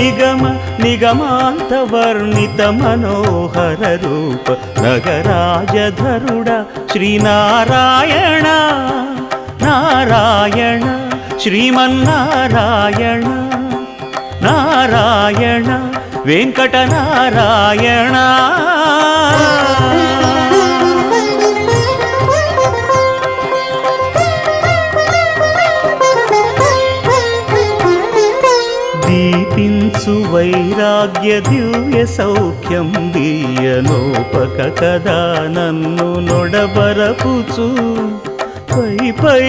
నిగమ నిగమాంత వర్ణిత మనోహర రూప నగరాజధరుడ శ్రీనారాయణ నారాయణ శ్రీమన్నారాయణ నారాయణ వెంకటనారాయణ. దీపించు వైరాగ్య దివ్య సౌఖ్యం దీయనోపక కదా నన్ను నొడబరపుచు పై పై